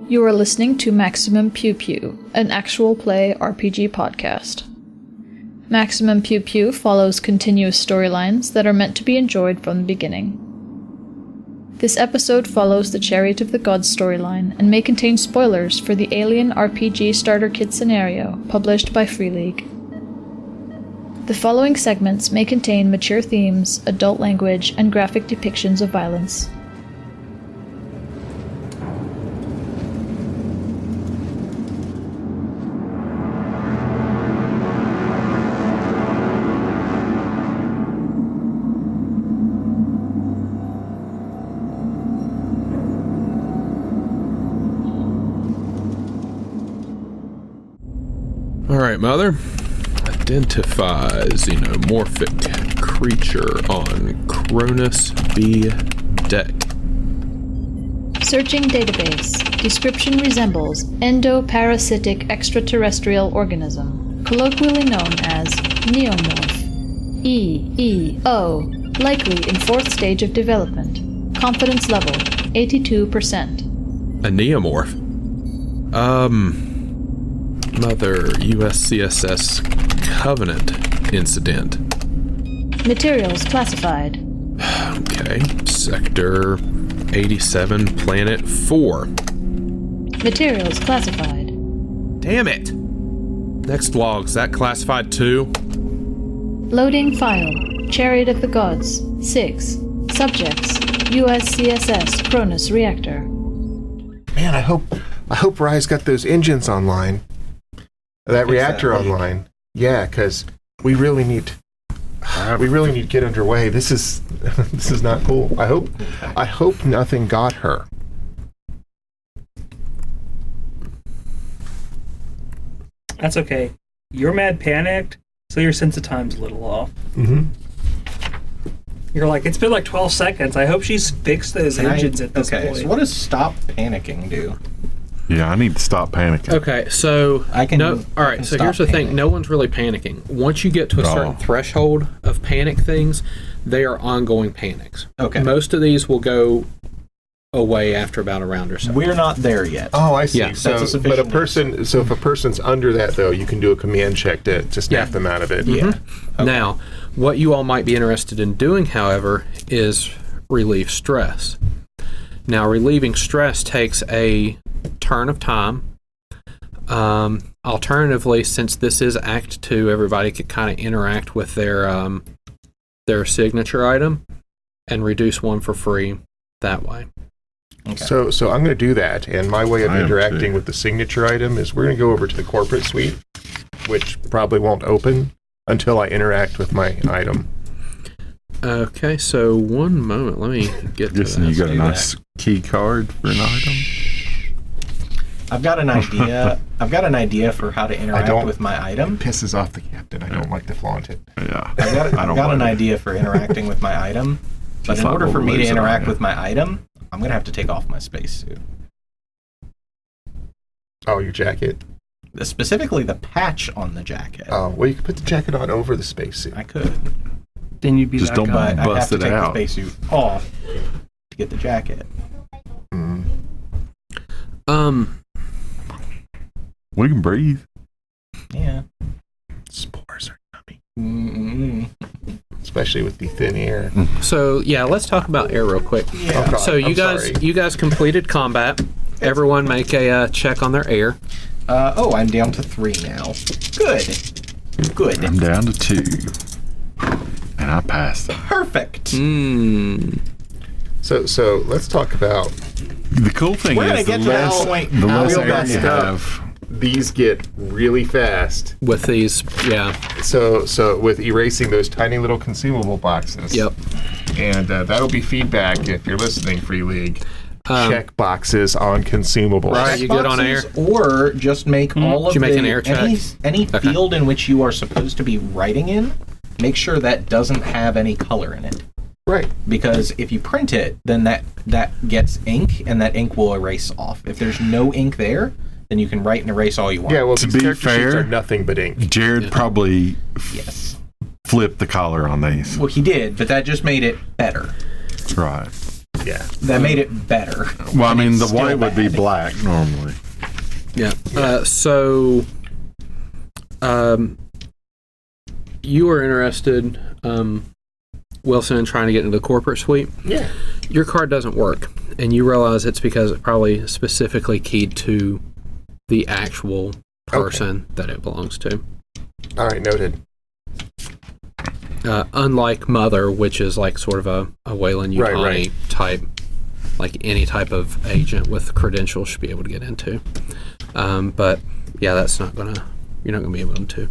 You are listening to Maximum Pew Pew, an actual play RPG podcast. Maximum Pew Pew follows continuous storylines that are meant to be enjoyed from the beginning. This episode follows the Chariot of the Gods storyline and may contain spoilers for the Alien RPG Starter Kit scenario published by Free League. The following segments may contain mature themes, adult language, and graphic depictions of violence. All right, Mother. Identify xenomorphic creature on Cronus B deck. Searching database. Description resembles endoparasitic extraterrestrial organism, colloquially known as neomorph. EO, likely in 4th stage of development. Confidence level, 82%. A neomorph? Mother, USCSS Covenant incident. Materials classified. Okay. Sector 87, Planet 4. Materials classified. Damn it! Next log's that classified too? Loading file. Chariot of the Gods. 6. Subjects. USCSS Cronus reactor. Man, I hope Rye's got those engines online. That reactor online. Yeah, because we really need to get underway. This is not cool. I hope nothing got her. That's okay. You're mad panicked, so your sense of time's a little off. Mm-hmm. You're like, it's been like 12 seconds. I hope she's fixed those engines at this point. So what does stop panicking do? Yeah, I need to stop panicking. Okay, so so here's the thing. No one's really panicking. Once you get to a certain threshold of panic things, they are ongoing panics. Okay. Most of these will go away after about a round or so. We're not there yet. Oh, I see. Yeah. So, That's a but sufficient if a person's under that though, you can do a command check to snap them out of it. Yeah. Okay. Now, what you all might be interested in doing, however, is relieve stress. Now, relieving stress takes a turn of time. Alternatively, since this is Act 2, everybody could kind of interact with their signature item and reduce one for free that way. Okay. So I'm going to do that, and my way of interacting with the signature item is we're going to go over to the corporate suite, which probably won't open until I interact with my item. Okay, so one moment. Let me get to Guessing that. you got a nice key card for an item. I've got an idea. I've got an idea for how to interact with my item. It pisses off the captain. I don't like to flaunt it. Yeah. I've got an idea for interacting with my item, but in order for me to interact with my item, I'm going to have to take off my spacesuit. Oh, your jacket? Specifically the patch on the jacket. Oh, well, you could put the jacket on over the spacesuit. I could. Then you'd be Just that don't guy. But I have bust to it take out. the spacesuit off to get the jacket. We can breathe. Yeah. Spores are yummy. Mm-mm. Especially with the thin air. So yeah, let's talk about air real quick. Yeah. Oh, God, So I'm sorry. you guys completed combat. Everyone make a check on their air. I'm down to 3 now. Good. I'm down to 2. And I passed. Perfect. So let's talk about The cool thing We're gonna is get the to that less, point. the less real air messed you up. have. These get really fast. With these, yeah. So with erasing those tiny little consumable boxes. Yep. And that'll be feedback if you're listening, Free League. Check boxes on consumables. Right, you good on air? Or just make all of Did you make an air any field in which you are supposed to be writing in, make sure that doesn't have any color in it. Right. Because if you print it, then that gets ink, and that ink will erase off. If there's no ink there, then you can write and erase all you want. Yeah, well, To these be character sheets fair, are nothing but ink. Jared probably Yes. flipped the collar on these. Well, he did, but that just made it better. Right. Yeah. That made it better. Well, I mean, the Still white would be bad. black normally. Yeah. You are interested, Wilson, in trying to get into the corporate suite. Yeah. Your card doesn't work, and you realize it's because it probably specifically keyed to the actual person that it belongs to. All right, noted. Unlike Mother, which is like sort of a Wayland Yutani type, like any type of agent with credentials should be able to get into. But yeah, you're not gonna be able to.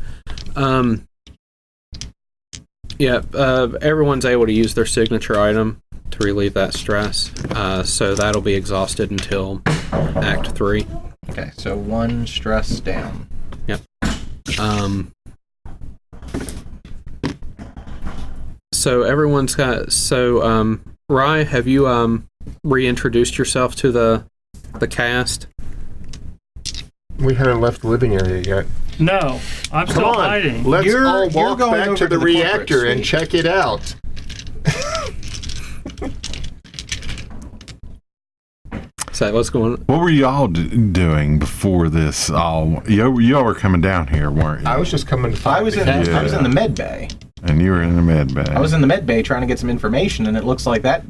Everyone's able to use their signature item to relieve that stress. So that'll be exhausted until Act 3. Okay, so 1 stress down. Yep. So everyone's got. So, Rye, have you reintroduced yourself to the cast? We haven't left the living area yet. No, I'm Come still on, hiding. let's You're- all you're walk going back over to the to the corporate reactor and suite. check it out. So what's going on? What were y'all doing before this? Y'all were coming down here, weren't you? I was just coming to find I was in the med bay. And you were in the med bay. I was in the med bay trying to get some information, and it looks like that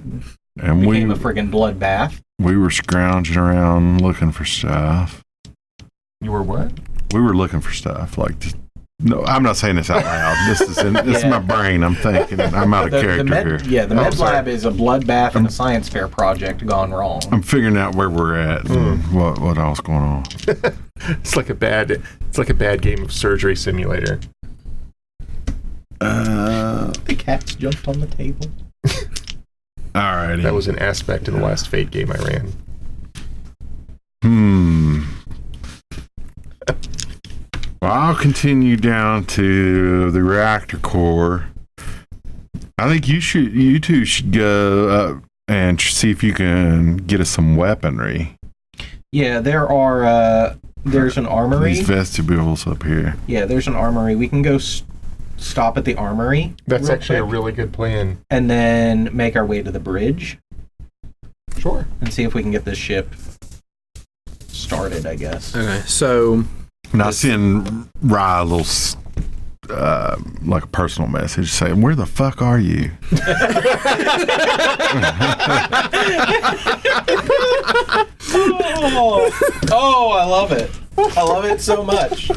and became a friggin' bloodbath. we were scrounging around looking for stuff. You were what? We were looking for stuff. No, I'm not saying this out loud. This is in my brain. I'm thinking. I'm out of character here. Yeah, the med lab is a bloodbath and a science fair project gone wrong. I'm figuring out where we're at and what else going on. It's like a bad game of surgery simulator. The cats jumped on the table. Alrighty. That was an aspect of the last Fate game I ran. Well, I'll continue down to the reactor core. I think you two should go up and see if you can get us some weaponry. Yeah, there's an armory. These vestibules up here. Yeah, there's an armory. We can go stop at the armory. That's real actually a quick, really good plan. and then make our way to the bridge Sure. and see if we can get this ship started, I guess. Okay, so Now, send Rye a little, like a personal message saying, "Where the fuck are you?" Oh, I love it. I love it so much.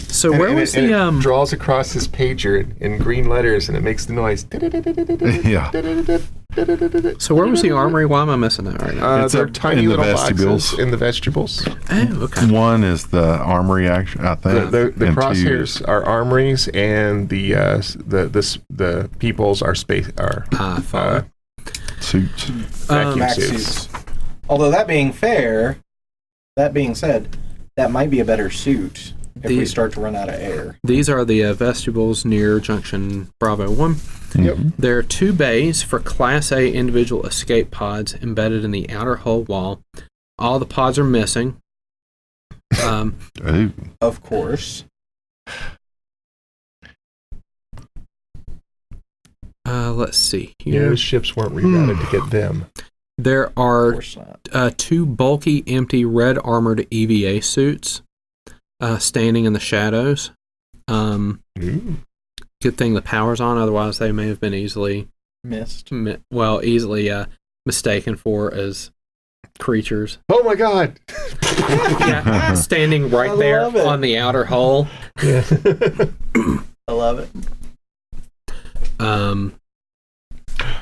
so where was the it draws across his pager in green letters, and it makes the noise. Yeah. So where was the armory? Why am I missing that right now? It's They're up tiny in the little vestibules. boxes in the vegetables. Oh, okay. One is the armory, actually, I think. The and two crosshairs are armories, and the peoples are space Follow. suits. vacuum Vac suits. suits. Although that being said, that might be a better suit if we start to run out of air. These are the vestibules near Junction Bravo 1. Yep. There are 2 bays for Class A individual escape pods embedded in the outer hull wall. All the pods are missing. Ooh. Of course. Let's see Yeah, here. those ships weren't rerouted to get them. There Of are course not. 2 bulky, empty, red armored EVA suits standing in the shadows. Ooh. Good thing the power's on, otherwise they may have been easily Missed. mistaken for as creatures. Oh my God! Yeah, standing right I there love it. on the outer hull. Yeah. I love it.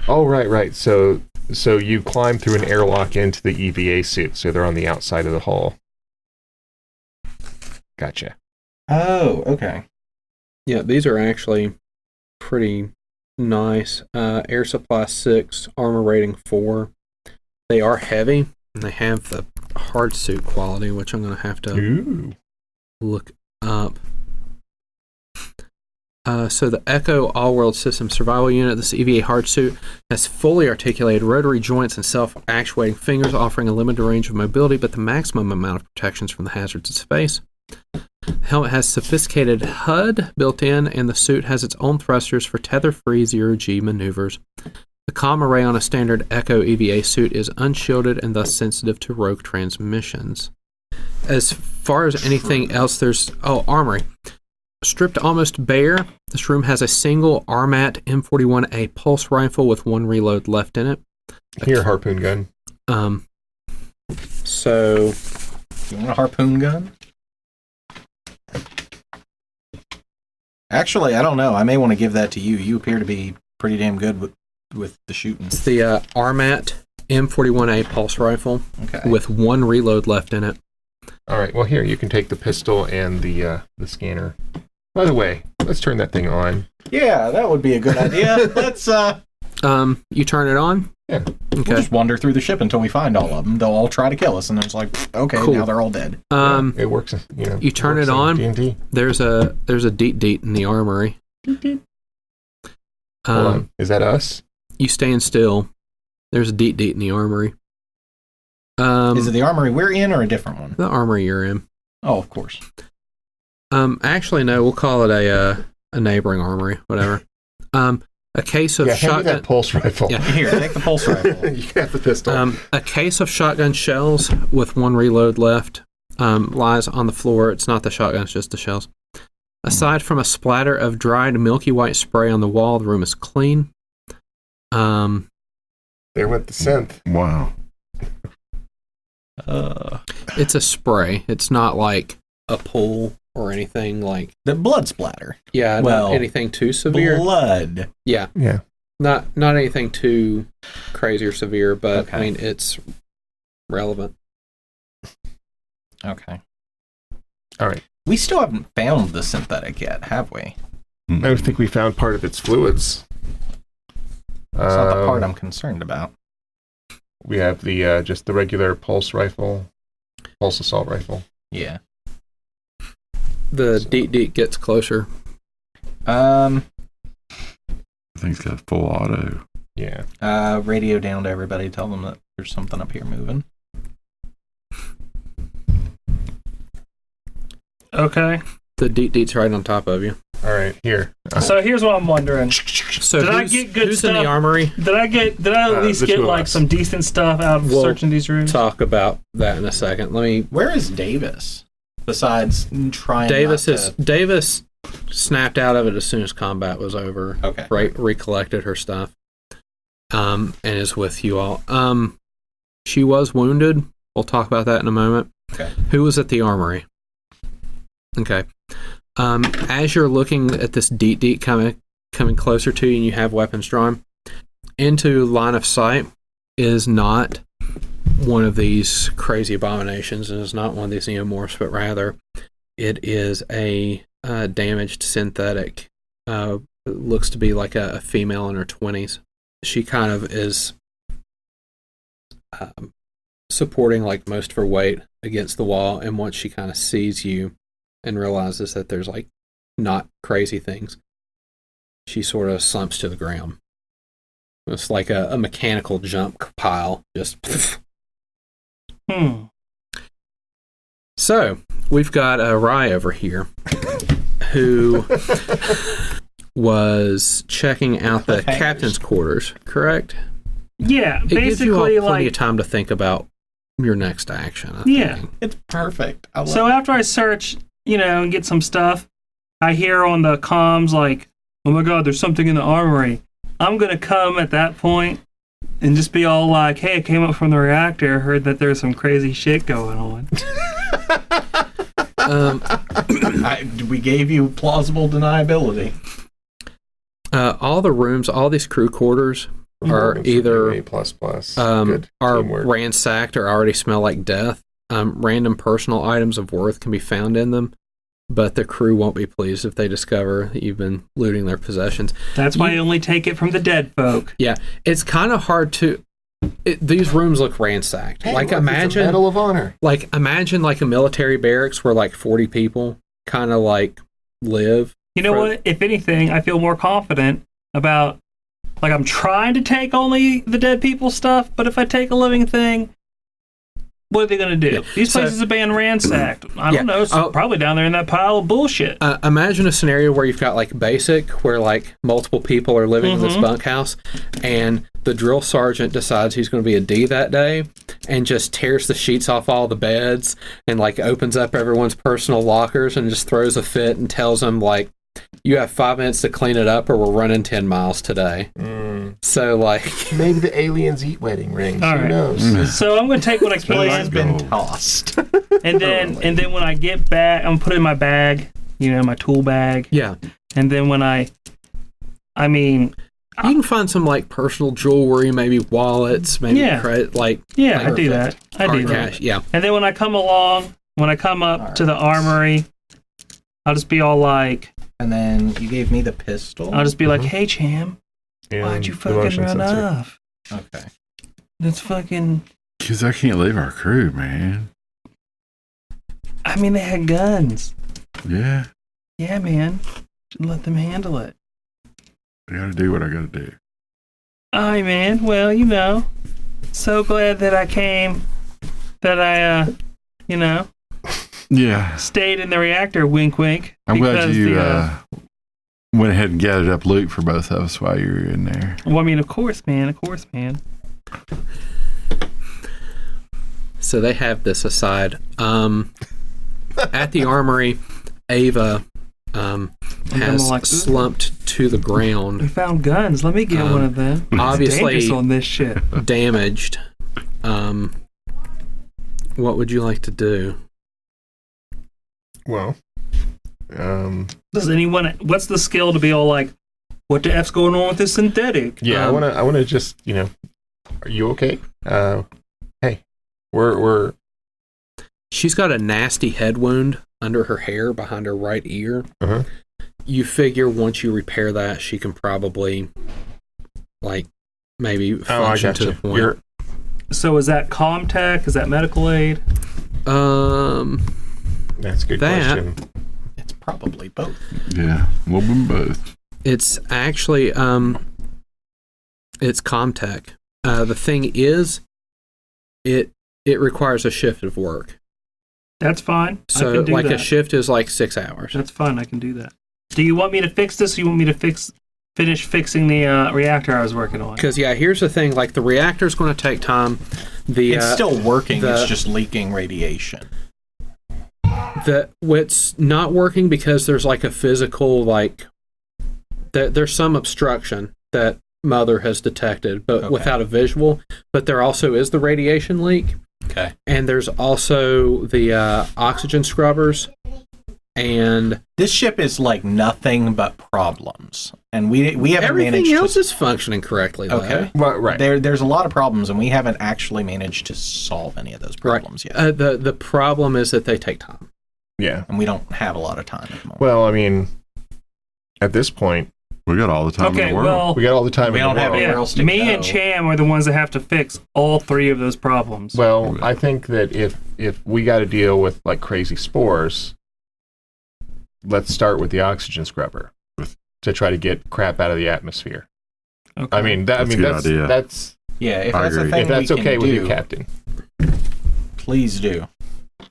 Oh right. So you climb through an airlock into the EVA suit, so they're on the outside of the hull. Gotcha. Oh, okay. Yeah, these are actually pretty nice. Air supply 6, armor rating 4. They are heavy, and they have the hard suit quality, which I'm going to have to Ooh. look up. So the Echo All-World System Survival Unit, this EVA hard suit, has fully articulated rotary joints and self-actuating fingers, offering a limited range of mobility, but the maximum amount of protections from the hazards of space. The helmet has sophisticated HUD built in, and the suit has its own thrusters for tether-free zero-G maneuvers. The comm array on a standard Echo EVA suit is unshielded and thus sensitive to rogue transmissions. As far as anything else, there's... armory. Stripped almost bare, this room has a single Armat M41A pulse rifle with 1 reload left in it. Here, harpoon gun. So... You want a harpoon gun? Actually, I don't know. I may want to give that to you. You appear to be pretty damn good with the shooting. It's the Armat M41A pulse rifle with 1 reload left in it. All right. Well, here, you can take the pistol and the scanner. By the way, let's turn that thing on. Yeah, that would be a good idea. Let's you turn it on? Yeah. Okay. We'll just wander through the ship until we find all of them. They'll all try to kill us, and then it's like, okay, Cool. now they're all dead. It works. You turn it on. D&D. There's a deet in the armory. Hold on. Is that us? You stand still. There's a deet in the armory. Is it the armory we're in or a different one? The armory you're in. Oh, of course. Actually, no. We'll call it a neighboring armory. Whatever. A case of hand me shotgun. that pulse rifle. Yeah. Here, take the pulse rifle. You can have the pistol. A case of shotgun shells with 1 reload left lies on the floor. It's not the shotguns, just the shells. Aside from a splatter of dried milky white spray on the wall, the room is clean. There went the synth. Wow. It's a spray. It's not like a pool or anything like... The blood splatter. Yeah, Well, not anything too severe. Blood. Yeah. Yeah. Not anything too crazy or severe, but Okay. I mean, it's relevant. Okay. All right. We still haven't found the synthetic yet, have we? I don't think we found part of its fluids. That's not the part I'm concerned about. We have the just the regular pulse assault rifle. Yeah. The deet gets closer. I think it's got full auto. Yeah. Radio down to everybody. Tell them that there's something up here moving. Okay. The deet's right on top of you. All right. Here. So here's what I'm wondering. So Did I get good who's stuff? in the armory? Did I at least the get two of like us. some decent stuff out of We'll searching these rooms? Talk about that in a second. Let me... Where is Davis? Besides trying Davis snapped out of it as soon as combat was over. Okay. Recollected her stuff. And is with you all. She was wounded. We'll talk about that in a moment. Okay. Who was at the armory? Okay. As you're looking at this deet coming closer to you and you have weapons drawn, into line of sight is not one of these crazy abominations, and is not one of these neomorphs, but rather it is a damaged synthetic. It looks to be like a female in her 20s. She kind of is supporting like most of her weight against the wall, and once she kind of sees you and realizes that there's like not crazy things, she sort of slumps to the ground. It's like a mechanical jump pile, just... So, we've got Rye over here, who was checking out the captain's quarters, correct? Yeah, It gives you all basically plenty like of time to think about your next action. I Yeah. think. It's perfect. I love so it. after I search, and get some stuff, I hear on the comms like, "Oh my God, there's something in the armory." I'm gonna come at that point and just be all like, "Hey, I came up from the reactor, heard that there's some crazy shit going on." We gave you plausible deniability. All the rooms, all these crew quarters are either A++. Good are teamwork. ransacked or already smell like death. Random personal items of worth can be found in them, but the crew won't be pleased if they discover that you've been looting their possessions. That's why I only take it from the dead folk. Yeah, it's kind of hard to... these rooms look ransacked. Hey, like look, it's a imagine, Medal of Honor. imagine like a military barracks where like 40 people kind of like live. You know what? If anything, I feel more confident about, like, I'm trying to take only the dead people stuff, but if I take a living thing, What are they going to do? These places are being ransacked. I don't know. It's probably down there in that pile of bullshit. Imagine a scenario where you've got like basic, where like multiple people are living in this bunkhouse, and the drill sergeant decides he's going to be a D that day, and just tears the sheets off all the beds, and like opens up everyone's personal lockers, and just throws a fit and tells them like, you have 5 minutes to clean it up, or we're running 10 miles today. So, like, maybe the aliens eat wedding rings. Who knows? So I'm going to take what I can. Has been tossed. and then when I get back, I'm going to put it in my bag. My tool bag. Yeah. And then when you can find some like personal jewelry, maybe wallets, maybe credit, I do that. I do cash. that. Yeah. And then when I come up to the armory, I'll just be all like. And then you gave me the pistol. I'll just be like, hey, Cham, why'd you fucking run off? Okay. That's fucking. Because I can't leave our crew, man. I mean, they had guns. Yeah. Yeah, man. Should let them handle it. I gotta do what I gotta do. All right, man. Well, so glad that I came. That I, Yeah. stayed in the reactor, wink, wink. I'm glad you went ahead and gathered up loot for both of us while you were in there. Well, I mean, of course, man. So they have this aside. At the armory, Ava has slumped to the We ground, found guns. Let me get one of them. obviously Dangerous on this shit. damaged. What would you like to do? Well, Does anyone? What's the skill to be all like, what the f's going on with this synthetic? yeah, I wanna just, are you okay? Hey, we're. She's got a nasty head wound under her hair behind her right ear. Uh-huh. You figure once you repair that, she can probably, maybe function to the point. So is that Comtech? Is that medical aid? That's a good question. It's probably both. Yeah, a little bit both. It's actually, it's Comtech. The thing is, it requires a shift of work. That's fine. So, I can do that. a shift is 6 hours. That's fine. I can do that. Do you want me to fix this, or you want me to finish fixing the reactor I was working on? Because, here's the thing. The reactor's going to take time. It's still working. It's just leaking radiation. It's not working because there's a physical, there's some obstruction that Mother has detected, but without a visual. But there also is the radiation leak. Okay. And there's also the oxygen scrubbers. And this ship is nothing but problems, and we haven't managed. Everything else is functioning correctly. Though. Okay, well, right. There's a lot of problems, and we haven't actually managed to solve any of those problems yet. The problem is that they take time. Yeah, and we don't have a lot of time at the moment. Well, I mean, at this point, we got all the time in the world. Well, we got all the time. We in don't the have world. anywhere else to go. Me and Cham are the ones that have to fix all three of those problems. Well, I think that if we got to deal with crazy spores, let's start with the oxygen scrubber to try to get crap out of the atmosphere. Okay. I mean, that's yeah. If that's a thing, if that's okay with you, Captain, please do.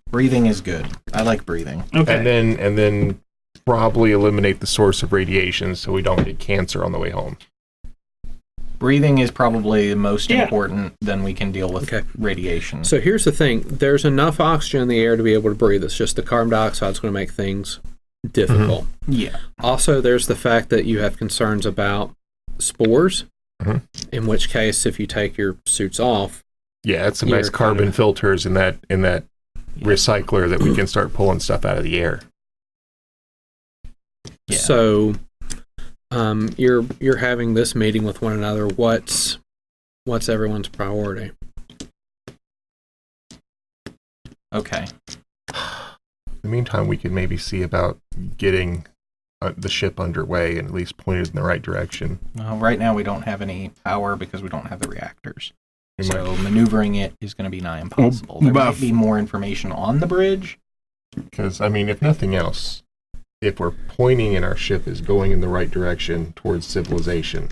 Breathing is good. I like breathing. Okay. And then probably eliminate the source of radiation so we don't get cancer on the way home. Breathing is probably the most important. Then we can deal with radiation. So here's the thing: there's enough oxygen in the air to be able to breathe. It's just the carbon dioxide is going to make things difficult. Mm-hmm. Yeah. Also, there's the fact that you have concerns about spores. Mm-hmm. In which case, if you take your suits off, it's some nice carbon filters in that recycler that we can start pulling stuff out of the air. Yeah. So, you're having this meeting with one another. What's everyone's priority? Okay. In the meantime, we could maybe see about getting the ship underway and at least pointed in the right direction. Well, right now we don't have any power because we don't have the reactors. So maneuvering it is going to be nigh impossible. There might be more information on the bridge. Because, I mean, if nothing else, if we're pointing and our ship is going in the right direction towards civilization,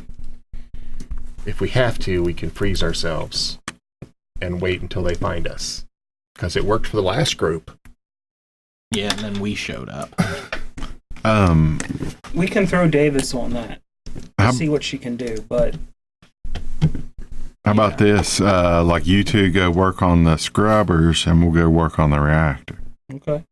if we have to, we can freeze ourselves and wait until they find us. because it worked for the last group. Yeah, and then we showed up. We can throw Davis on that. See what she can do, but how about this? Like you two go work on the scrubbers, and we'll go work on the reactor. Okay.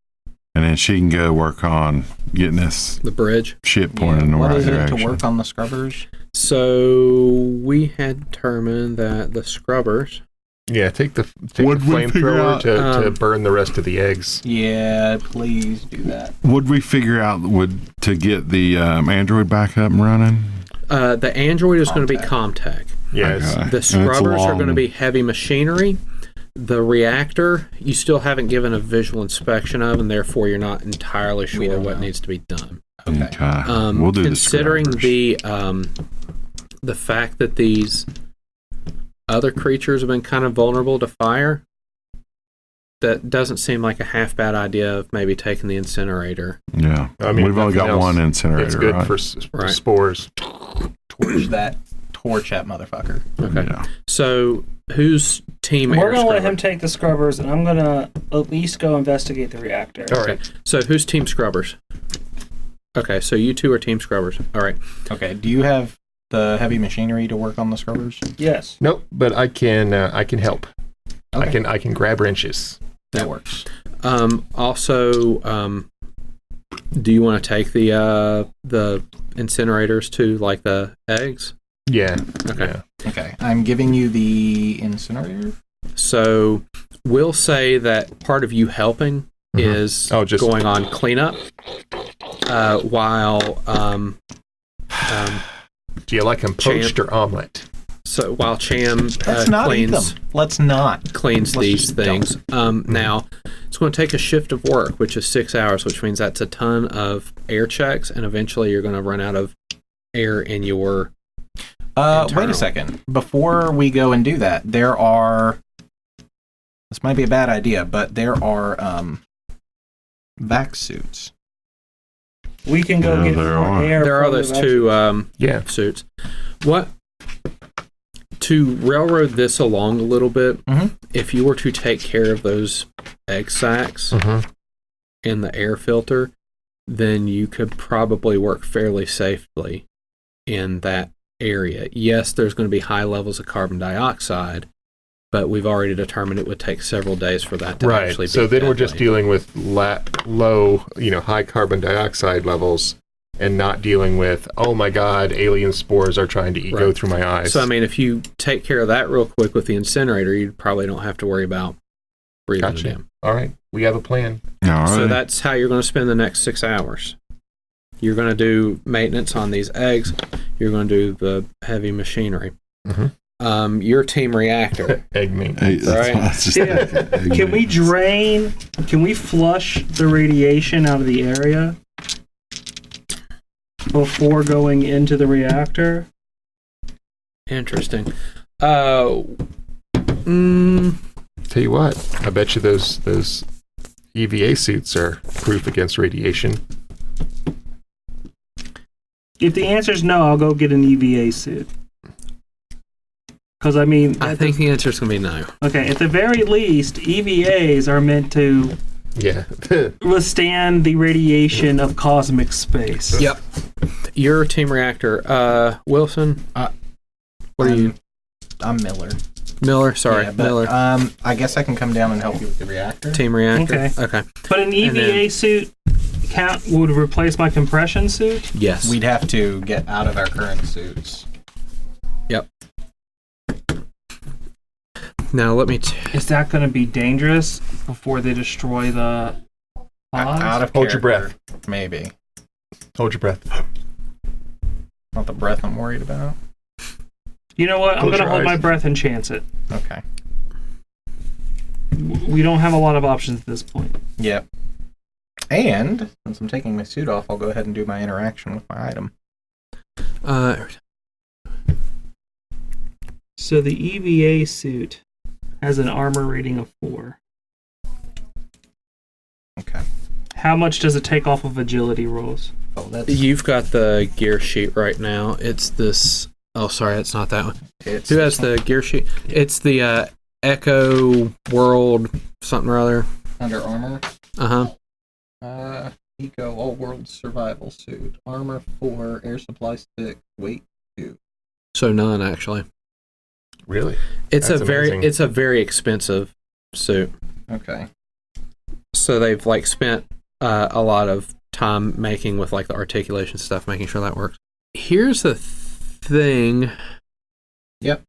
And then she can go work on getting the bridge ship pointed in the what right is it direction. to work on the scrubbers? So we had determined that the scrubbers. Yeah, take the Would we figure flamethrower out- to burn the rest of the eggs. Yeah, please do that. Would we figure out to get the Android back up and running? The Android is going to be Comtech. Yes. Okay. The And it's scrubbers are going to long. be heavy machinery. The reactor, you still haven't given a visual inspection of, and therefore you're not entirely We sure don't what know. needs to be done. Okay. We'll do Considering the scrubbers. the fact that these other creatures have been kind of vulnerable to fire, that doesn't seem like a half bad idea of maybe taking the incinerator. Yeah. I mean, We've only got nothing else, one incinerator, It's good right? for Right. spores. Torch that motherfucker. Okay. Yeah. So whose team? we're air gonna let scrubber? him take the scrubbers, and I'm gonna at least go investigate the reactor. All right. So who's team scrubbers? Okay, so you two are team scrubbers. All right. Okay, do you have the heavy machinery to work on the scrubbers? Yes. Nope, but I can help. Okay. I can grab wrenches. That works. Also, do you want to take the incinerators to like the eggs? Yeah. Okay. Yeah. Okay, I'm giving you the incinerator. So we'll say that part of you helping is just going on cleanup, while Do you like them poached or omelet? while Cham Let's not eat them. cleans Let's not. cleans Let's these just things. Now it's going to take a shift of work, which is 6 hours, which means that's a ton of air checks, and eventually you're going to run out of air in your. Wait Internal. a second. Before we go and do that, there are. This might be a bad idea, but there are vac suits. We can go Yeah, get there more are. air. There are from the those two Yeah. suits. What to railroad this along a little bit? Mhm. If you were to take care of those egg sacs in the air filter, then you could probably work fairly safely in that area. Yes, there's going to be high levels of carbon dioxide, but we've already determined it would take several days for that to Right. actually be So then we're that just way. dealing with low, high carbon dioxide levels, and not dealing with, oh my God, alien spores are trying to go Right. through my eyes. So, I mean, if you take care of that real quick with the incinerator, you probably don't have to worry about breathing Gotcha. it in. All right, we have a plan. All right. So that's how you're going to spend the next 6 hours. You're going to do maintenance on these eggs. You're going to do the heavy machinery. Your team reactor. Egg meat. Hey, that's Right. what I was just Yeah. thinking. Can we drain? Can we flush the radiation out of the area before going into the reactor? Interesting. Tell you what, I bet you those EVA suits are proof against radiation. If the answer is no, I'll go get an EVA suit. Because I mean, I think the answer is going to be no. okay, at the very least, EVAs are meant to Yeah. withstand the radiation of cosmic space. Yep. Your team reactor. Wilson? What are you? I'm Miller. Miller? Sorry, Yeah, but, Miller. I guess I can come down and help you with the reactor. Team reactor? Okay. Okay. But an EVA then- suit would replace my compression suit? Yes. We'd have to get out of our current suits. Yep. Now let me. Is that going to be dangerous before they destroy the pods? Out of Hold your character, breath. Maybe. Hold your breath. Not the breath I'm worried about. You know what? I'm Close going to your hold my eyes. breath and chance it. Okay. We don't have a lot of options at this point. Yep. And since I'm taking my suit off, I'll go ahead and do my interaction with my item. So the EVA suit has an armor rating of 4. Okay. How much does it take off of agility rolls? Oh, that's You've got the gear sheet right now. It's this. Oh, sorry, it's not that one. it's Who has the gear sheet? It's the Echo World something or other. Under armor. Eco all world survival suit. Armor 4, air supply stick, weight 2. So none actually. Really? It's a very expensive suit. Okay. So they've like spent a lot of time making with like the articulation stuff, making sure that works. Here's the thing. Yep.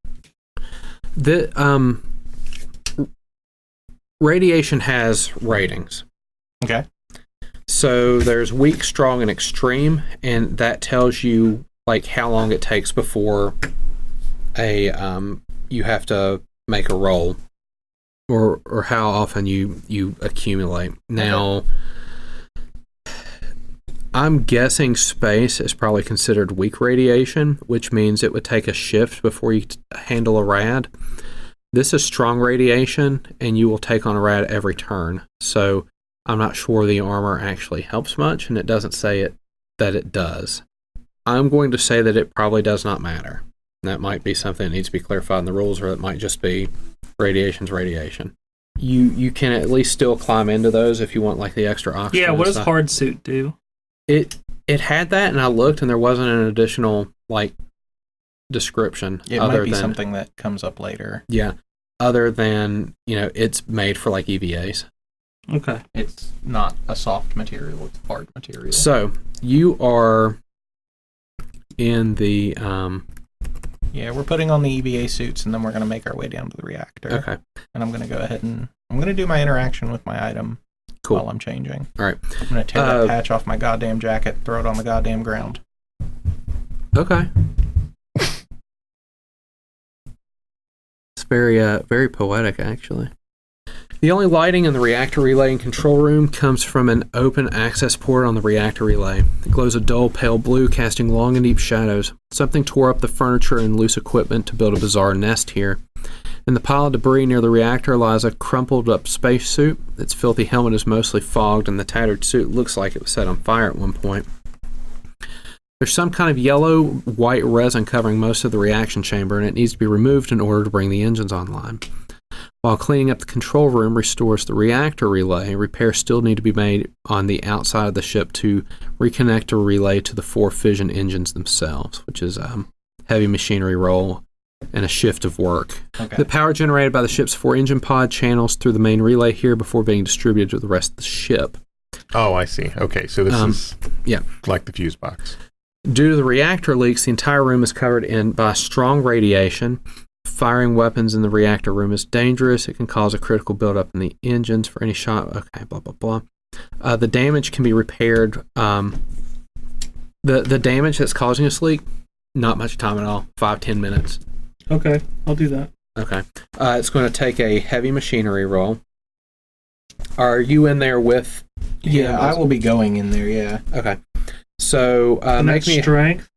The radiation has ratings. Okay. So there's weak, strong, and extreme, and that tells you like how long it takes before you have to make a roll, or how often you accumulate. Now, I'm guessing space is probably considered weak radiation, which means it would take a shift before you handle a rad. This is strong radiation, and you will take on a rad every turn. So I'm not sure the armor actually helps much, and it doesn't say that it does. I'm going to say that it probably does not matter. That might be something that needs to be clarified in the rules, or it might just be radiation's radiation. You can at least still climb into those if you want like the extra oxygen. Yeah, what does hard suit do? It had that, and I looked, and there wasn't an additional like description. It might be something that comes up later. Yeah, other than it's made for like EVAs. Okay, it's not a soft material; it's hard material. So you are in the Yeah, we're putting on the EVA suits, and then we're going to make our way down to the reactor. Okay. And I'm going to go ahead and I'm going to do my interaction with my item while I'm changing. All right. I'm going to tear that patch off my goddamn jacket, throw it on the goddamn ground. Okay. It's very poetic, actually. The only lighting in the reactor relay and control room comes from an open access port on the reactor relay. It glows a dull pale blue, casting long and deep shadows. Something tore up the furniture and loose equipment to build a bizarre nest here. In the pile of debris near the reactor lies a crumpled up spacesuit. Its filthy helmet is mostly fogged, and the tattered suit looks like it was set on fire at one point. There's some kind of yellow-white resin covering most of the reaction chamber, and it needs to be removed in order to bring the engines online. While cleaning up the control room restores the reactor relay, repairs still need to be made on the outside of the ship to reconnect a relay to the 4 fission engines themselves, which is a heavy machinery roll and a shift of work. Okay. The power generated by the ship's 4 engine pod channels through the main relay here before being distributed to the rest of the ship. Oh, I see. Okay, so this is like the fuse box. Due to the reactor leaks, the entire room is covered by strong radiation. Firing weapons in the reactor room is dangerous. It can cause a critical buildup in the engines for any shot. Okay, blah, blah, blah. The damage can be repaired. The damage that's causing this leak, not much time at all. 5-10 minutes. Okay, I'll do that. Okay. It's going to take a heavy machinery roll. Are you in there with... Yeah, I will be going in there, yeah. Okay. So, make me strength.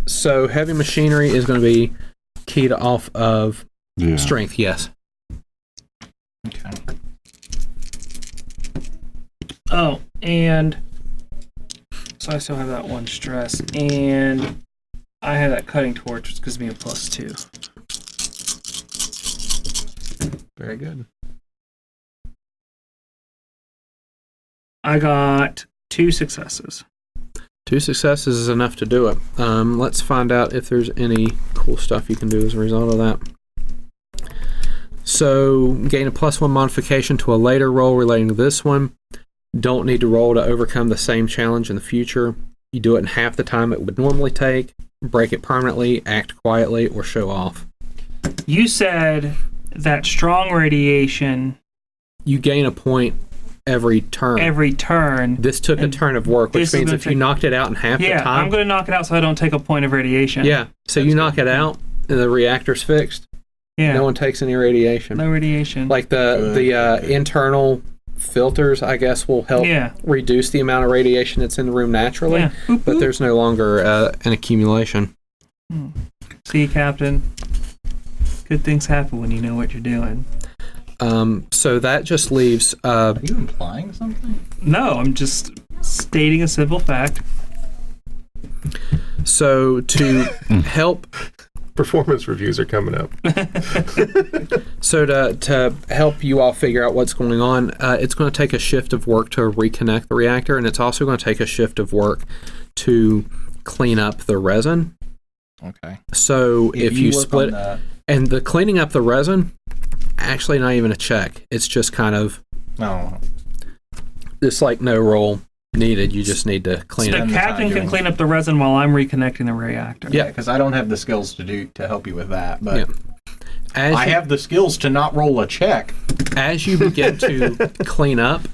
So, heavy machinery is going to be keyed off of strength, yes. Okay. Oh, and so I still have that 1 stress, and I have that cutting torch, which gives me a +2. Very good. I got 2 successes. 2 successes is enough to do it. Let's find out if there's any cool stuff you can do as a result of that. So, gain a +1 modification to a later roll relating to this one. Don't need to roll to overcome the same challenge in the future. You do it in half the time it would normally take. Break it permanently, act quietly, or show off. You said that strong radiation... You gain a point every turn. This took a turn of work, which means if you knocked it out in half the time... Yeah, I'm going to knock it out so I don't take a point of radiation. Yeah, so you knock it out, and the reactor's fixed. Yeah. No one takes any radiation. No radiation. Like the internal filters, I guess, will help reduce the amount of radiation that's in the room naturally, but there's no longer an accumulation. See, Captain? Good things happen when you know what you're doing. So that just leaves... Are you implying something? No, I'm just stating a simple fact. So to help Performance reviews are coming up. So to help you all figure out what's going on, it's going to take a shift of work to reconnect the reactor, and it's also going to take a shift of work to clean up the resin. Okay. So if you split... And the cleaning up the resin, actually not even a check. It's just kind of... No. It's like no roll needed. You just need to clean so it. the captain can clean up the resin while I'm reconnecting the reactor. Yeah, because I don't have the skills to help you with that. But I have the skills to not roll a check. As you begin to clean up,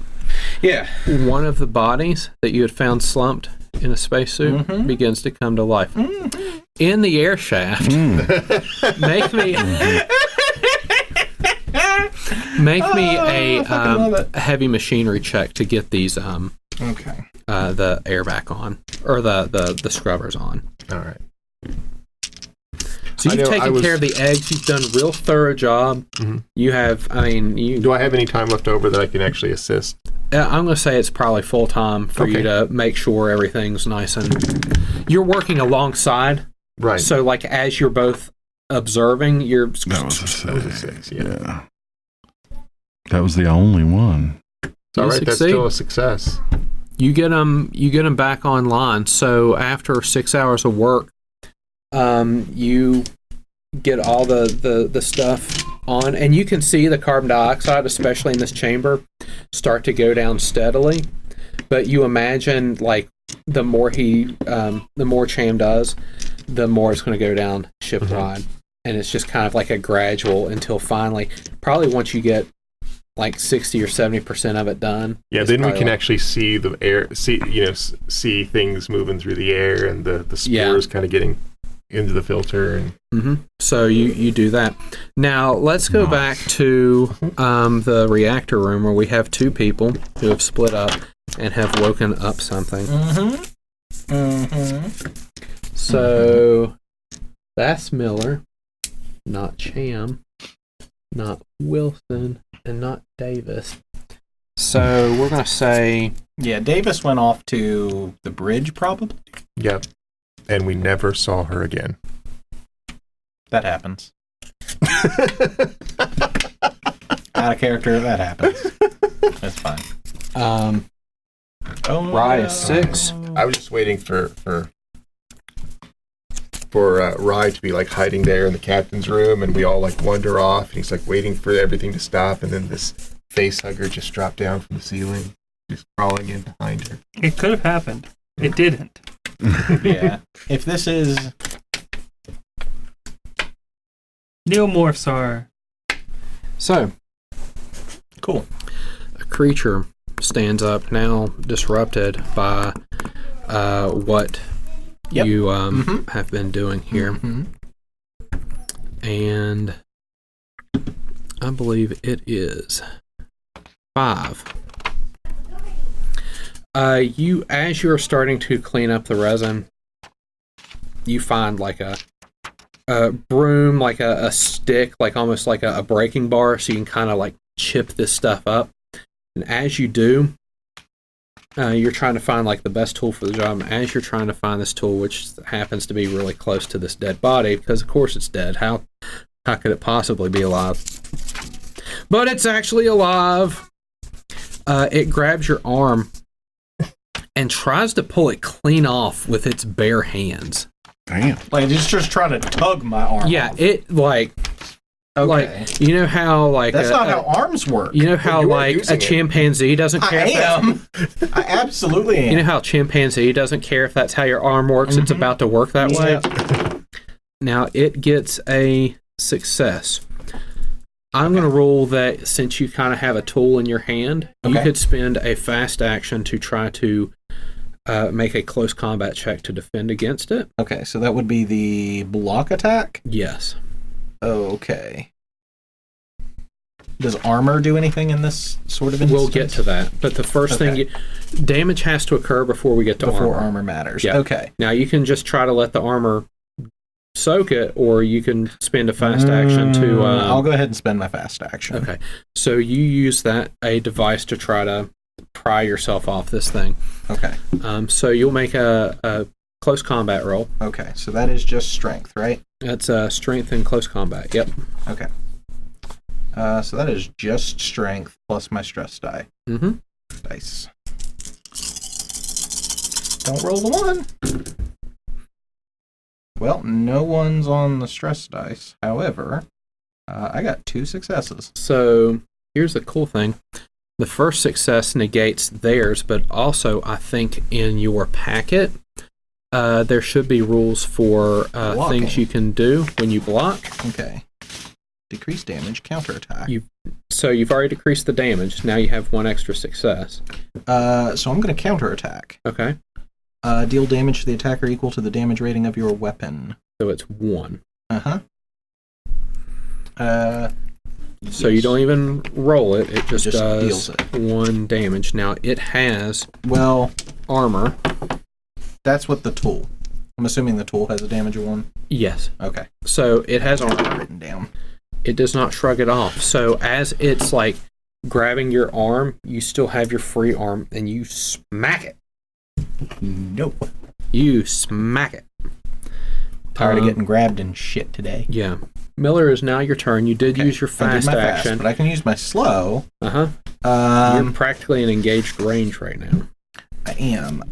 one of the bodies that you had found slumped in a spacesuit begins to come to life. In the air shaft. Make me a heavy machinery check to get these the air back on, or the scrubbers on. All right. So you've taken care of the eggs. You've done a real thorough job. You have, do I have any time left over that I can actually assist? I'm going to say it's probably full time for you to make sure everything's nice, and you're working alongside. Right. So, like, as you're both observing, That was a 6. Yeah. That was the only one. All right, that's still a success. You get them back online. So after 6 hours of work, you get all the stuff on, and you can see the carbon dioxide, especially in this chamber, start to go down steadily. But you imagine, like, the more Cham does, the more it's going to go down ship-wide. And it's just kind of like a gradual until finally, probably once you get like 60 or 70% of it done. Yeah, then we can actually see the air, see things moving through the air, and the spores kind of getting into the filter. And So you do that. Now let's go back to the reactor room where we have two people who have split up and have woken up something. So that's Miller, not Cham, not Wilson, and not Davis. So we're going to say... Yeah, Davis went off to the bridge, probably. Yep. And we never saw her again. That happens. Out of character, that happens. That's fine. Rye is 6. I was just waiting for Rye to be like hiding there in the captain's room, and we all like wander off, and he's like waiting for everything to stop, and then this face hugger just dropped down from the ceiling, just crawling in behind her. It could have happened. It didn't. Yeah. If this is... Neomorphs are... So. Cool. A creature stands up, now disrupted by what you have been doing here. And I believe it is 5. As you're starting to clean up the resin, you find like a broom, like a stick, like almost like a breaking bar, so you can kind of like chip this stuff up. And as you do, you're trying to find like the best tool for the job. And as you're trying to find this tool, which happens to be really close to this dead body, because of course it's dead. How could it possibly be alive? But it's actually alive. It grabs your arm and tries to pull it clean off with its bare hands. Damn. Like, it's just trying to tug my arm off. It like... Okay. Like, you know how like that's not how arms work. You know how like a chimpanzee doesn't care. I absolutely am. You know how a chimpanzee doesn't care if that's how your arm works. It's about to work that way. Now it gets a success. I'm going to rule that since you kind of have a tool in your hand, you could spend a fast action to try to make a close combat check to defend against it. Okay, so that would be the block attack? Yes. Okay. Does armor do anything in this sort of instance? We'll get to that. But the first thing, damage has to occur before we get to armor. Before armor matters. Yeah. Okay. Now you can just try to let the armor soak it, or you can spend a fast action to... I'll go ahead and spend my fast action. Okay. So you use a device to try to pry yourself off this thing. Okay. So you'll make a close combat roll. Okay, so that is just strength, right? That's strength in close combat. Yep. Okay. So that is just strength plus my stress die. Mm-hmm. Dice. Don't roll the 1. Well, no one's on the stress dice. However, I got 2 successes. So here's the cool thing. The first success negates theirs, but also I think in your packet, there should be rules for things you can do when you block. Okay. Decrease damage, counterattack. So you've already decreased the damage. Now you have 1 extra success. So I'm going to counterattack. Okay. Deal damage to the attacker equal to the damage rating of your weapon. So it's 1. Uh-huh. So you don't even roll it. It just does deals it. 1 damage. Now it has armor. That's what the tool. I'm assuming the tool has a damage of 1? Yes. Okay. So it has armor. Written down. It does not shrug it off. So as it's like grabbing your arm, you still have your free arm and you smack it. Nope. You smack it. Tired of getting grabbed and shit today. Yeah. Miller, is now your turn. You did use your fast action. But I can use my slow. Uh-huh. You're practically in engaged range right now. I am.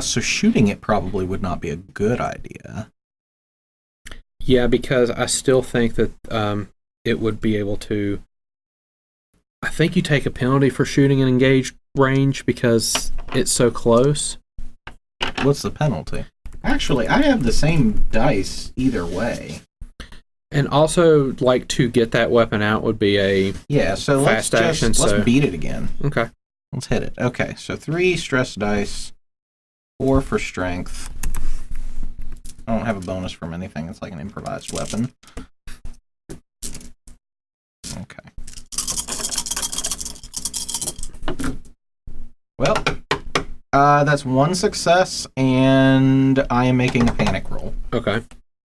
So shooting it probably would not be a good idea. Yeah, because I still think that it would be able to... I think you take a penalty for shooting in engaged range because it's so close. What's the penalty? Actually, I have the same dice either way. And also, like, to get that weapon out would be a so fast action. Let's beat it again. Okay. Let's hit it. Okay, so 3 stress dice, 4 for strength. I don't have a bonus from anything. It's like an improvised weapon. Okay. Well, that's 1 success, and I am making a panic roll. Okay.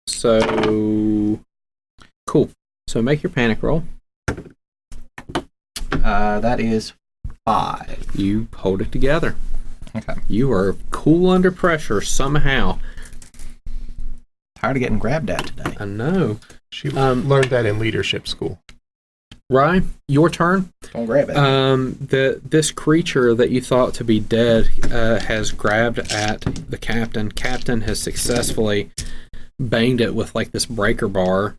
So, cool. So make your panic roll. That is 5. You hold it together. Okay. You are cool under pressure somehow. Tired of getting grabbed at today. I know. She learned that in leadership school. Ryan, your turn. Don't grab it. This creature that you thought to be dead has grabbed at the captain. Captain has successfully banged it with like this breaker bar,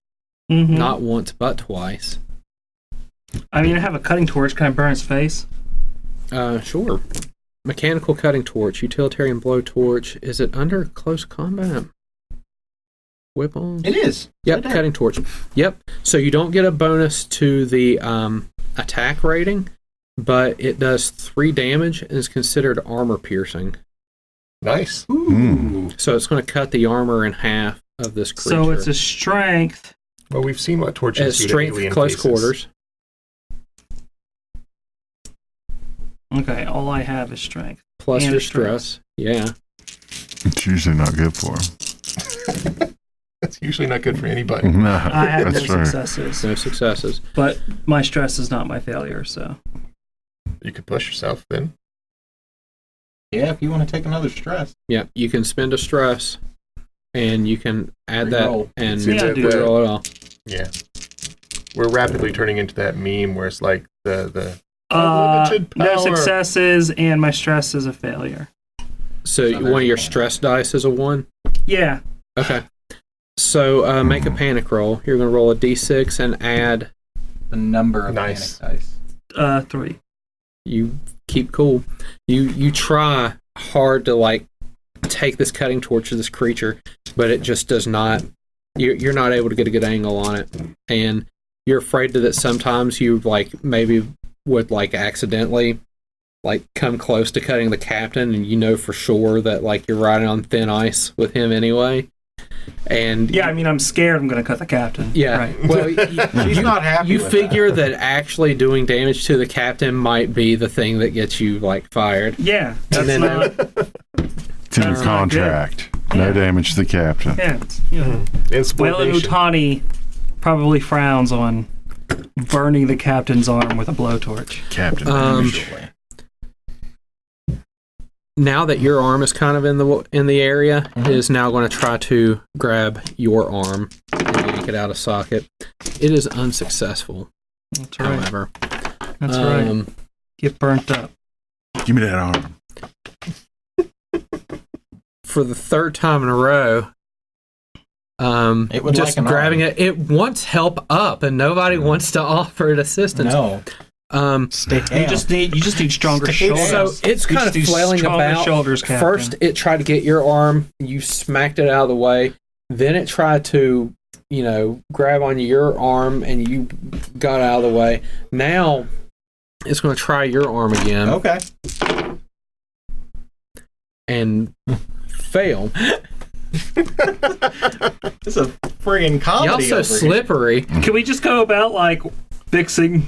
not once but twice. I mean, I have a cutting torch. Can I burn his face? Sure. Mechanical cutting torch, utilitarian blowtorch. Is it under close combat? Whip on? It is. Yep, cutting torch. Yep. So you don't get a bonus to the attack rating, but it does 3 damage and is considered armor piercing. Nice. Ooh. So it's going to cut the armor in half of this creature. So it's a strength. Well, we've seen what torches do to strength alien close cases. quarters. Okay, all I have is strength. Plus and your stress. Yeah. It's usually not good for him. That's usually not good for anybody. No, I have no that's right. successes. No successes. But my stress is not my failure, so. You could push yourself then. Yeah, if you want to take another stress. Yeah, you can spend a stress, and you can add Reroll. that and Yeah, do reroll it all. Yeah. We're rapidly turning into that meme where it's like the No power. successes, and my stress is a failure. So one of your stress dice is a 1? Yeah. Okay. So make a panic roll. You're going to roll a d6 and add... The number of Nice. panic dice. 3. You keep cool. You try hard to like take this cutting torch to this creature, but it just does not. You're not able to get a good angle on it, and you're afraid that sometimes you like maybe would like accidentally like come close to cutting the captain, and you know for sure that like you're riding on thin ice with him anyway. And Yeah, I mean, I'm scared I'm going to cut the captain. yeah, Right. well, She's not happy you with figure that actually doing damage to the captain might be the thing that gets you like fired. Yeah, that's then- not. It's in your That's not contract. No Yeah. damage to the captain. Yeah, it's, you know. Whalen Insubordination. Utani probably frowns on burning the captain's arm with a blowtorch. Captain. Usually. Now that your arm is kind of in the area, is now going to try to grab your arm. it out of socket. It is unsuccessful. That's right. However, That's right. Get burnt up. Give me that arm. for the third time in a row, It would just like an grabbing arm. it wants help up, and nobody wants to offer it assistance. No. Stay down. You just need stronger Stay down. shoulders. So it's You kind just of need flailing stronger about. shoulders, Captain. First, it tried to get your arm. You smacked it out of the way. Then it tried to, grab on your arm, and you got out of the way. Now, it's going to try your arm again. Okay. And fail. It's a friggin' comedy. Y'all so over slippery. Can we just go about like fixing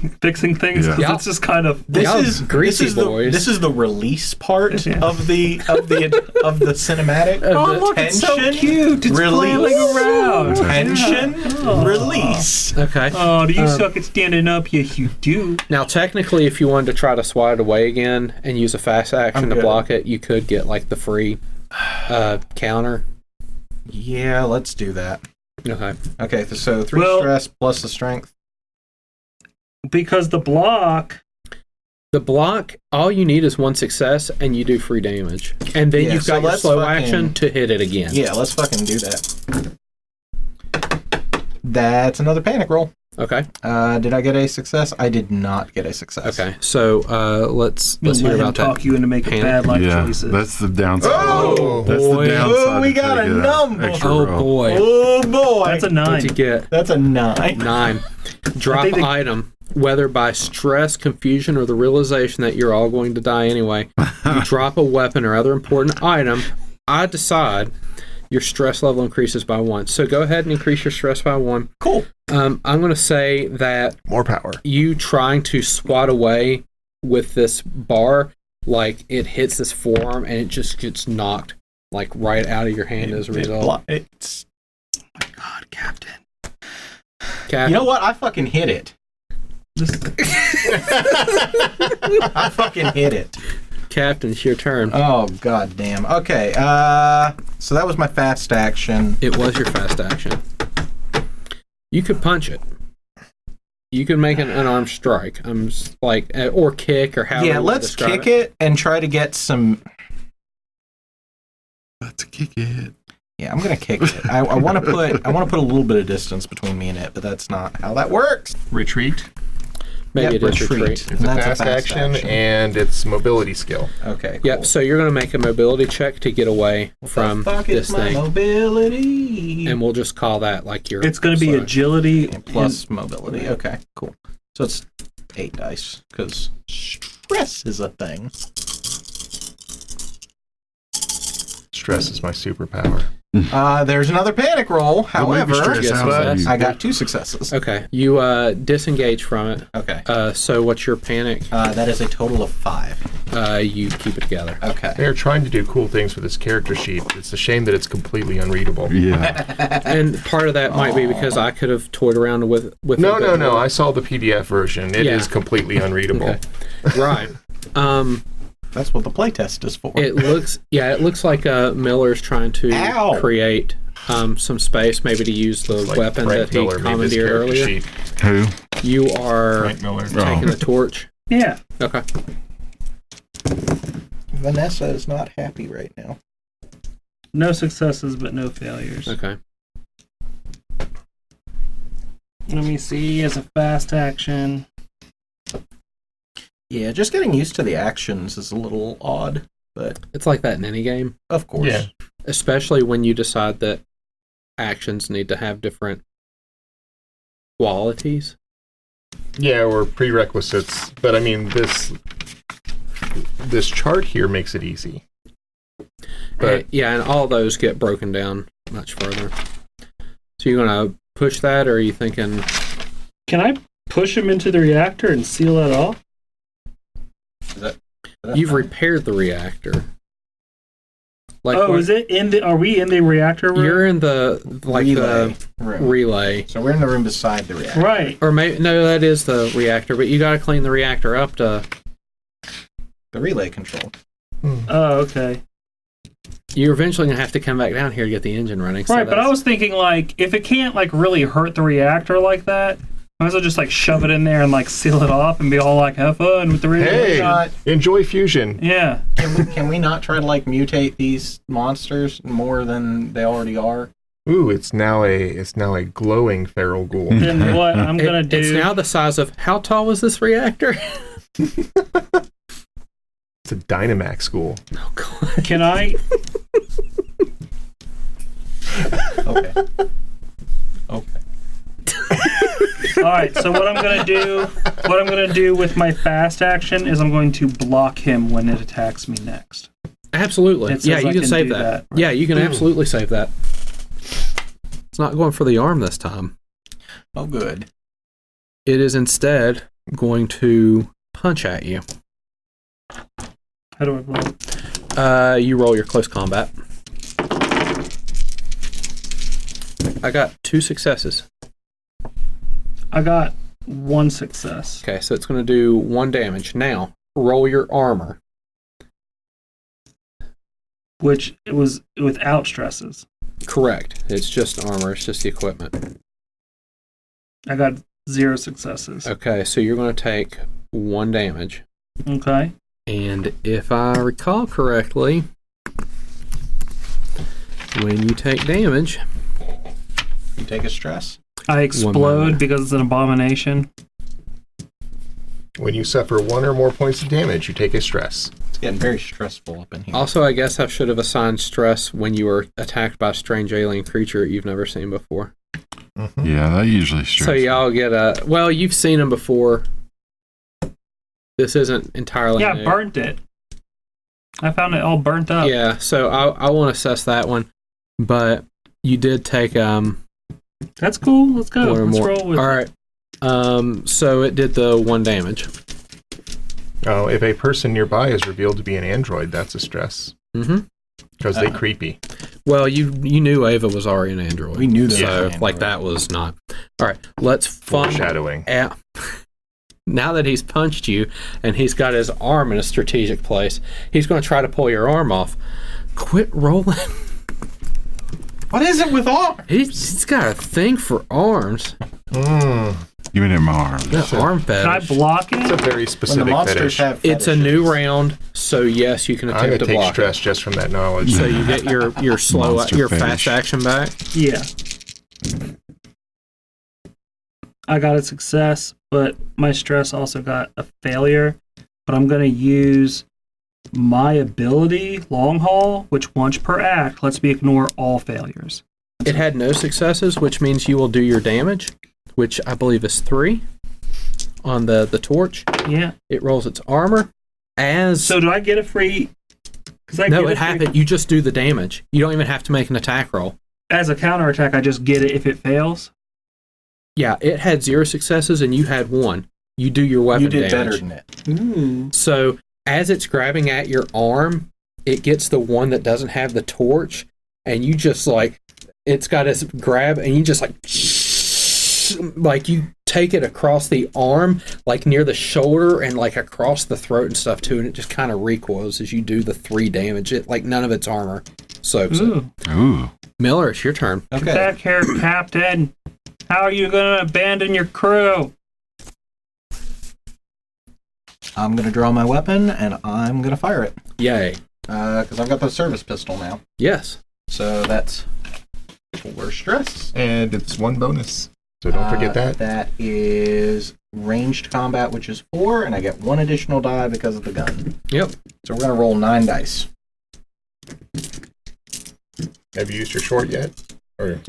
things? Yeah. 'Cause it's just kind of This Y'all is greasy this is boys. this is the release part Yeah. of the cinematic. Oh, look, it's so Tension, cute. It's release. flailing around. Tension, Oh. release. Okay. Oh, do you suck at standing up? Yes, you do. Now, technically, if you wanted to try to swat it away again and use a fast action I'm to good. block it, you could get like the free counter. Yeah, let's do that. Okay. Okay, so 3 Well- stress plus the strength. Because the block. The block, all you need is 1 success, and you do free damage. And then Yeah, you've so got your let's slow fucking- action to hit it again. Yeah, let's fucking do that. That's another panic roll. Okay. Did I get a success? I did not get a success. Okay. So let's Let's hear let him about talk that. you into making Panic. bad life Yeah, choices. that's the downside. Oh, That's boy. the downside. Oh, we to got a taking that number. extra Oh roll. boy. Oh boy. That's a What'd 9. you get? That's a 9. 9. Drop think they- item. Whether by stress, confusion, or the realization that you're all going to die anyway, you drop a weapon or other important item. I decide your stress level increases by 1. So go ahead and increase your stress by 1. Cool. I'm going to say that More power. you trying to swat away with this bar, like it hits this forearm and it just gets knocked like right out of your hand as a result. It's. Oh my God, Captain. Cap- You know what? I fucking hit it. I fucking hit it. Captain, it's your turn. Oh god damn. Okay. So that was my fast action. It was your fast action. You could punch it. You could make an unarmed strike. Or kick, or however. Yeah, you wanna let's describe kick it and try to get some. Let's kick it. Yeah, I'm gonna kick it. I want to put a little bit of distance between me and it, but that's not how that works. Retreat. Maybe Yep, it is retreat. It's And a that's fast action, and it's mobility skill. Okay. Cool. Yep. So you're going to make a mobility check to get away from Fuck this is my thing, mobility. and we'll just call that like your. It's going to be slow. agility And plus mobility. Okay, cool. So it's 8 dice because stress is a thing. Stress is my superpower. There's another panic roll. However, stress Yes, out but of you. I got 2 successes. Okay. You disengage from it. Okay. So what's your panic? That is a total of 5. You keep it together. Okay. They're trying to do cool things with this character sheet. It's a shame that it's completely unreadable. Yeah. And part of that might be because I could have toyed around with it. No. but- I saw the PDF version. It is Yeah. completely unreadable. Okay. Right. That's what the playtest is for. It looks like Miller's trying to Ow. create some space, maybe to use the Like weapon Frank that he Miller made this commandeered character earlier. sheet. Who? You are Frank Miller. taking the torch. Yeah. Okay. Vanessa is not happy right now. No successes, but no failures. Okay. Let me see. As a fast action. Yeah, just getting used to the actions is a little odd, but It's like that in any game, of course. Yeah. especially when you decide that actions need to have different qualities. Yeah, or prerequisites. But I mean, this chart here makes it easy. But And all those get broken down much further. So you're gonna push that, or are you thinking? Can I push him into the reactor and seal it off? You've repaired the reactor. Like Is it in the? Are we in the reactor room? You're in the Relay the room. relay, So we're in the room beside the reactor. Right. or maybe no, that is the reactor. But you got to clean the reactor up to. The relay control. Oh, okay. You're eventually going to have to come back down here to get the engine running. Right, but I was thinking, like, if it can't, like, really hurt the reactor like that, might as well just, like, shove it in there and, like, seal it off and be all like, have fun with the radiation. Hey, enjoy fusion. Yeah. Can we not try to, like, mutate these monsters more than they already are? Ooh, it's now a glowing feral ghoul. Then what I'm going to do... It's now the size of... How tall was this reactor? It's a Dynamax ghoul. Oh, God. Can I... Okay. Okay. All right, so what I'm going to do with my fast action is I'm going to block him when it attacks me next. Absolutely. It Yeah, says you I can can save do that. that. Yeah, you can absolutely save that. It's not going for the arm this time. Oh, good. It is instead going to punch at you. How do I roll? You roll your close combat. I got 2 successes. I got 1 success. Okay, so it's going to do 1 damage. Now, roll your armor. Which it was without stresses. Correct. It's just armor. It's just the equipment. I got 0 successes. Okay, so you're going to take 1 damage. Okay. And if I recall correctly, when you take damage... You take a stress. I explode because it's an abomination. When you suffer 1 or more points of damage, you take a stress. It's getting very stressful up in here. Also, I guess I should have assigned stress when you were attacked by a strange alien creature you've never seen before. Mm-hmm. Yeah, that usually stresses. So y'all get a... Well, you've seen them before. This isn't entirely Yeah, new. burnt it. I found it all burnt up. Yeah, so I won't assess that one. But you did take... That's cool. Let's go. 1 or Let's more. roll with All it. right. So it did the 1 damage. Oh, if a person nearby is revealed to be an android, that's a stress. Mm-hmm. Because they creepy. Well, you knew Ava was already an android. We knew that. So, was an like, android. that was not... All right, let's fun... Foreshadowing. Now that he's punched you and he's got his arm in a strategic place, he's going to try to pull your arm off. Quit rolling. What is it with arms? He's got a thing for arms. Give me my arm. The arm Can I fetish. block It's a it? very When the specific monsters fetish. have It's a fetishes. new round, so yes, you can I'm going attempt to to take block stress just from that knowledge. it. So you get your slow, Monster your fetish. fast action back. Yeah. I got a success, but my stress also got a failure. But I'm going to use my ability, Long Haul, which once per act lets me ignore all failures. It had no successes, which means you will do your damage, which I believe is 3 on the torch. Yeah. It rolls its armor as... So do I get a free... No, it happened. You just do the damage. You don't even have to make an attack roll. As a counterattack, I just get it if it fails? Yeah, it had 0 successes and you had 1. You do your weapon You did damage. better than it. So as it's grabbing at your arm, it gets the one that doesn't have the torch, and you just like, it's got its grab, and you just like you take it across the arm, like near the shoulder, and like across the throat and stuff too, and it just kind of recoils as you do the 3 damage. It like none of its armor soaks it. Ooh. Miller, it's your turn. Okay. Back here, Captain. How are you going to abandon your crew? I'm going to draw my weapon, and I'm going to fire it. Yay. Because I've got the service pistol now. Yes. So that's 4 stress. And it's 1 bonus. So don't forget that. That is ranged combat, which is 4, and I get 1 additional die because of the gun. Yep. So we're going to roll 9 dice. Have you used your short yet? Or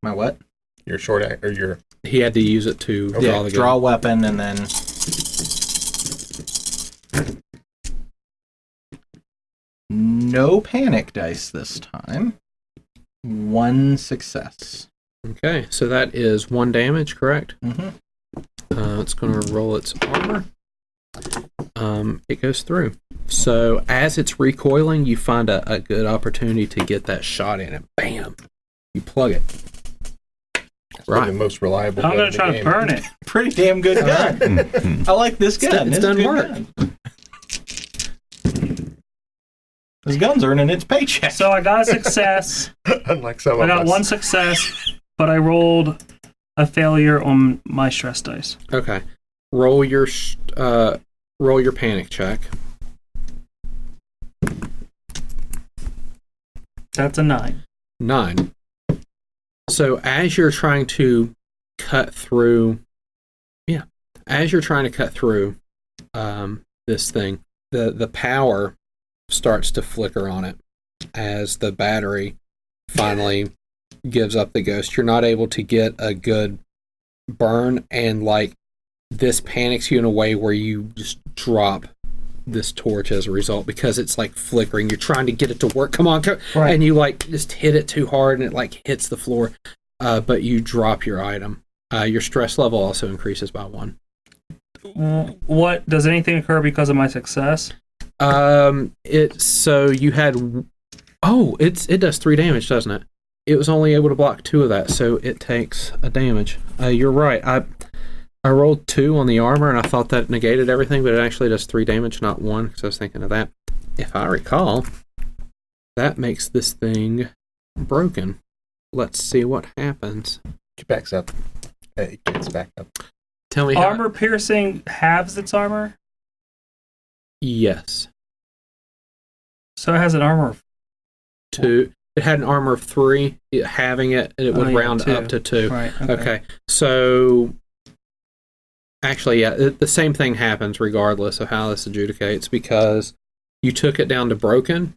My what? your short or your... He had to use it to draw the gun. Draw weapon, and then... No panic dice this time. 1 success. Okay, so that is 1 damage, correct? Mm-hmm. It's going to roll its armor. It goes through. So as it's recoiling, you find a good opportunity to get that shot in it. Bam! You plug it. Right. The most reliable I'm gun going in to the try game. to burn it. Pretty damn good gun. I like this gun. It's This is a done good work. gun. His gun's earning its paycheck. So I got a success. Unlike some I of got us. one success, but I rolled a failure on my stress dice. Okay. Roll your panic check. That's a 9. 9. So as you're trying to cut through, this thing, the power starts to flicker on it as the battery finally gives up the ghost. You're not able to get a good burn, and like this panics you in a way where you just drop this torch as a result because it's like flickering. You're trying to get it to work. Come on, Right. And you like just hit it too hard and it like hits the floor. But you drop your item. Your stress level also increases by 1. What does anything occur because of my success? It does 3 damage, doesn't it? It was only able to block 2 of that, so it takes a damage. You're right. I rolled 2 on the armor, and I thought that negated everything, but it actually does 3 damage, not 1, because I was thinking of that. If I recall, that makes this thing broken. Let's see what happens. It backs up. It gets back up. Tell me how... Armor piercing halves its armor? Yes. So it has an armor of 2. It had an armor of 3. Having it would round 2. up to 2. Right. Okay. So... Actually, yeah, the same thing happens regardless of how this adjudicates because you took it down to broken.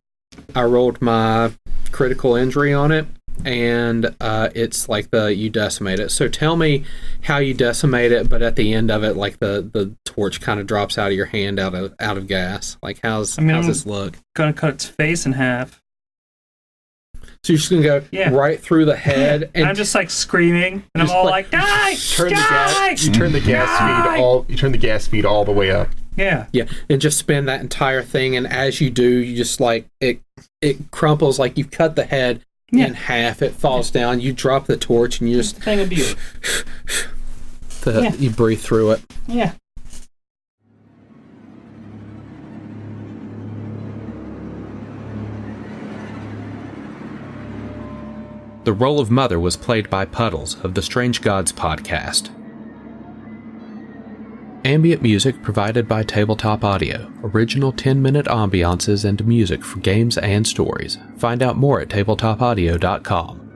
I rolled my critical injury on it, and it's like you decimate it. So tell me how you decimate it, but at the end of it, like the torch kind of drops out of your hand out of gas. Like how's this look? Gonna cut its face in half. So you're just gonna go right through the head, and I'm just like screaming, and I'm all like, "Die! Die!" You turn the gas feed all the way up. Yeah. Yeah, and just spin that entire thing, and as you do, you just like it crumples like you've cut the head in half. It falls down. You drop the torch, and you just thing of beauty. You breathe through it. Yeah. The role of Mother was played by Puddles of the Strange Gods podcast. Ambient music provided by Tabletop Audio. Original 10-minute ambiances and music for games and stories. Find out more at tabletopaudio.com.